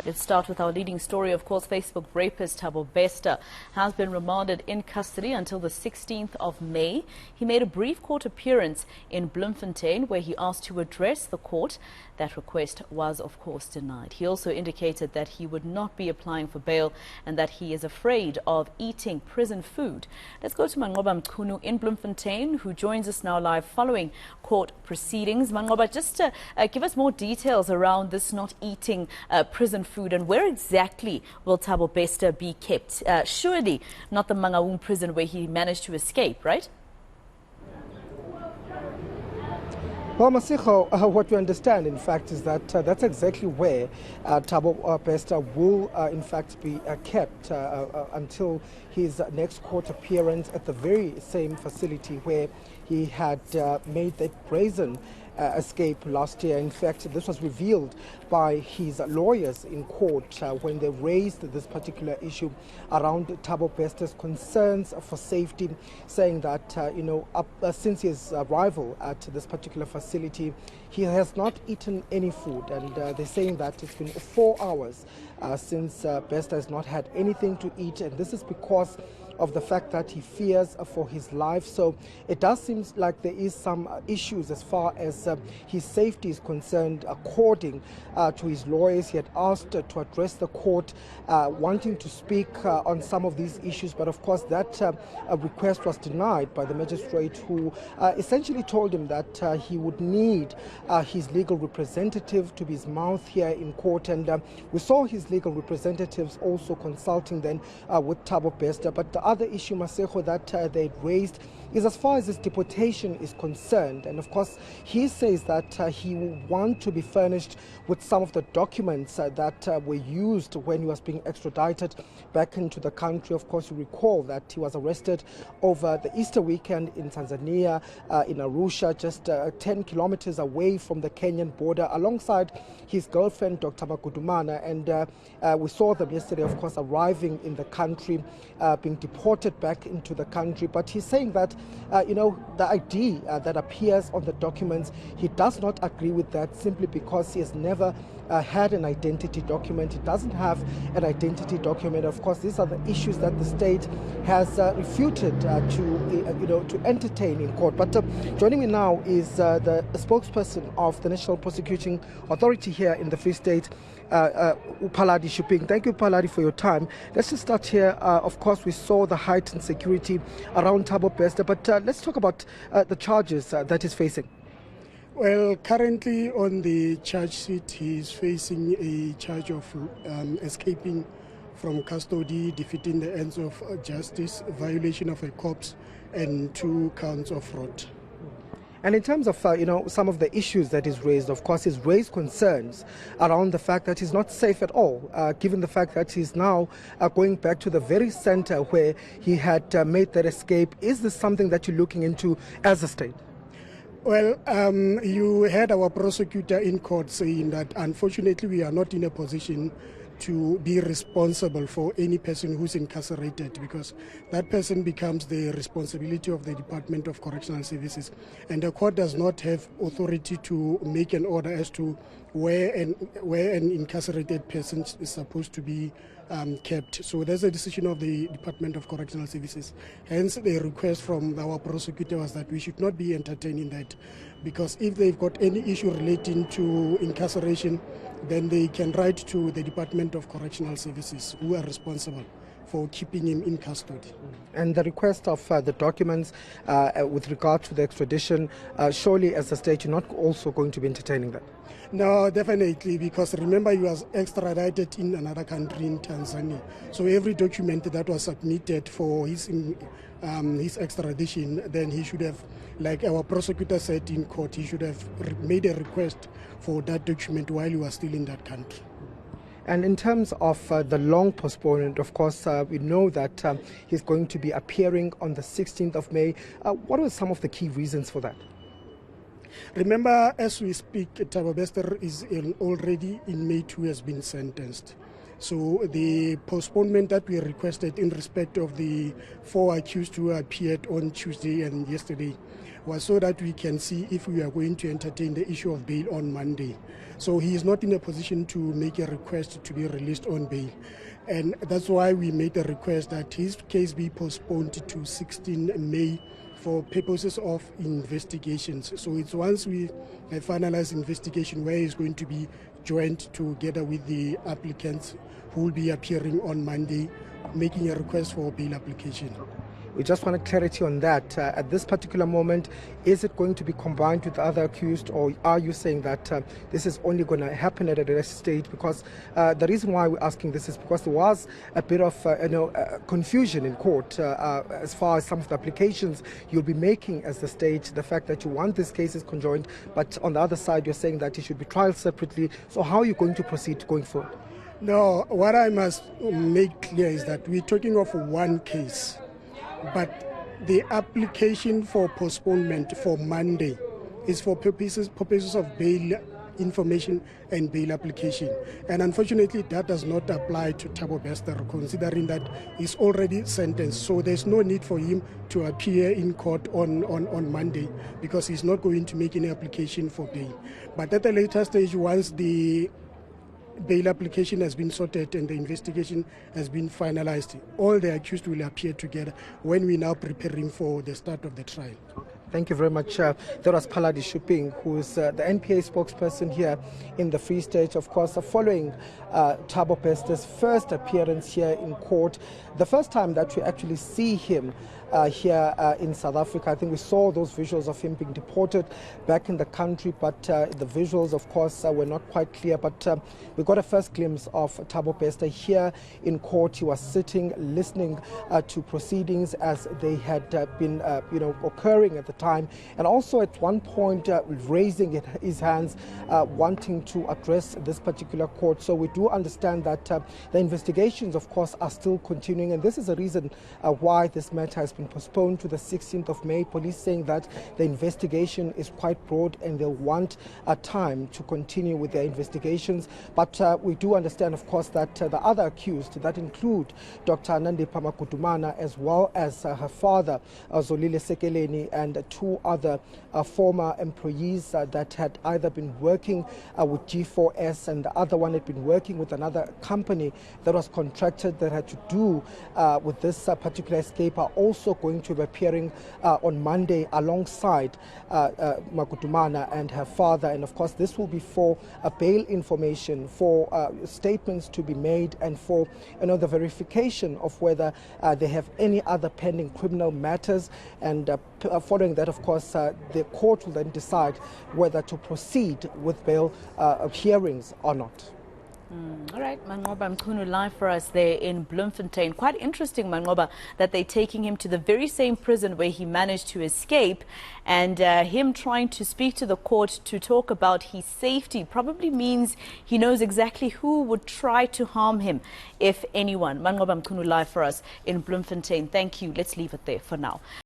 Right, let's start with our leading story. Of course, Facebook rapist Thabo Bester has been remanded in custody until the 16th of May. He made a brief court appearance in Bloemfontein where he asked to address the court. That request was, of course, denied. He also indicated that he would not be applying for bail and that he is afraid of eating prison food. Let's go to Manqoba Mchunu in Bloemfontein, who joins us now live following court proceedings. Manqoba, just give us more details around this not eating prison food, and where exactly will Thabo Bester be kept? Surely not the Mangaung prison where he managed to escape, right? Well, Masiho, what we understand, in fact, is that that's exactly where Thabo Bester will, in fact, be kept until his next court appearance at the very same facility where he had made that brazen escape last year. In fact, this was revealed by his lawyers in court when they raised this particular issue around Thabo Bester's concerns for safety, saying that, since his arrival at this particular facility, he has not eaten any food, and they're saying that it's been 4 hours since Bester has not had anything to eat, and this is because of the fact that he fears for his life. So it does seem like there is some issues as far as his safety is concerned. According to his lawyers, he had asked to address the court, wanting to speak on some of these issues, but of course that request was denied by the magistrate, who essentially told him that he would need his legal representative to be his mouth here in court, and we saw his legal representatives also consulting then with Thabo Bester. But the other issue, Masejo, that they raised is as far as his deportation is concerned. And of course, he says that he will want to be furnished with some of the documents that were used when he was being extradited back into the country. Of course, you recall that he was arrested over the Easter weekend in Tanzania, in Arusha, just 10 kilometers away from the Kenyan border, alongside his girlfriend, Dr. Magudumana. And we saw them yesterday, of course, arriving in the country, being deported back into the country. But he's saying that the ID that appears on the documents, he does not agree with that, simply because he has never had an identity document. He doesn't have an identity document. Of course, these are the issues that the state has refuted to entertain in court. But joining me now is the spokesperson of the National Prosecuting Authority here in the Free State, Upaladi Shuping. Thank you, Upaladi, for your time. Let's just start here. Of course, we saw the heightened security around Thabo Bester, but let's talk about the charges that he's facing. Well, currently on the charge sheet, he is facing a charge of escaping from custody, defeating the ends of justice, violation of a corpse, and 2 counts of fraud. And in terms of, some of the issues that is raised, of course, he's raised concerns around the fact that he's not safe at all, given the fact that he's now going back to the very center where he had made that escape. Is this something that you're looking into as a state? Well, you heard our prosecutor in court saying that unfortunately we are not in a position to be responsible for any person who's incarcerated, because that person becomes the responsibility of the Department of Correctional Services, and the court does not have authority to make an order as to where an incarcerated person is supposed to be kept. So there's a decision of the Department of Correctional Services. Hence the request from our prosecutor was that we should not be entertaining that, because if they've got any issue relating to incarceration, then they can write to the Department of Correctional Services, who are responsible for keeping him in custody. And the request of the documents with regard to the extradition, surely as a state you're not also going to be entertaining that? No, definitely, because remember, he was extradited in another country, in Tanzania. So every document that was submitted for his extradition, then he should have, like our prosecutor said in court, he should have made a request for that document while he was still in that country. And in terms of the long postponement, of course, we know that he's going to be appearing on the 16th of May. What are some of the key reasons for that? Remember, as we speak, Thabo Bester is already in May 2 has been sentenced. So the postponement that we requested in respect of the 4 accused who appeared on Tuesday and yesterday was so that we can see if we are going to entertain the issue of bail on Monday. So he is not in a position to make a request to be released on bail. And that's why we made a request that his case be postponed to 16 May for purposes of investigations. So it's once we have finalized investigation where he's going to be joined together with the applicants who will be appearing on Monday, making a request for bail application. We just want clarity on that. At this particular moment, is it going to be combined with the other accused, or are you saying that this is only going to happen at a later stage? Because the reason why we're asking this is because there was a bit of confusion in court as far as some of the applications you'll be making as the state, the fact that you want these cases conjoined, but on the other side you're saying that it should be tried separately. So how are you going to proceed going forward? No, what I must make clear is that we're talking of one case. But the application for postponement for Monday is for purposes of bail information and bail application. And unfortunately, that does not apply to Thabo Bester, considering that he's already sentenced. So there's no need for him to appear in court on Monday, because he's not going to make any application for bail. But at a later stage, once the bail application has been sorted and the investigation has been finalized, all the accused will appear together when we're now preparing for the start of the trial. Thank you very much. That was Paladi Shuping, who is the NPA spokesperson here in the Free State, of course, following Thabo Bester's first appearance here in court. The first time that we actually see him here in South Africa. I think we saw those visuals of him being deported back in the country, but the visuals, of course, were not quite clear. But we got a first glimpse of Thabo Bester here in court. He was sitting, listening to proceedings as they had been, occurring at the time, and also at one point raising his hands, wanting to address this particular court. So we do understand that the investigations, of course, are still continuing, and this is the reason why this matter has been postponed to the 16th of May. Police saying that the investigation is quite broad and they want time to continue with their investigations. But we do understand, of course, that the other accused, that include Dr. Nandipha Makudumana, as well as her father, Zolile Sekeleni, and two other former employees that had either been working with G4S, and the other one had been working with another company that was contracted that had to do with this particular escape, are also going to be appearing on Monday alongside Makudumana and her father. And of course, this will be for bail information, for statements to be made, and for the verification of whether they have any other pending criminal matters. And following that, of course, the court will then decide whether to proceed with bail hearings or not. All right, Mangoba Mkhunu live for us there in Bloemfontein. Quite interesting, Mangoba, that they're taking him to the very same prison where he managed to escape, and him trying to speak to the court to talk about his safety probably means he knows exactly who would try to harm him, if anyone. Mangoba Mkhunu live for us in Bloemfontein. Thank you. Let's leave it there for now.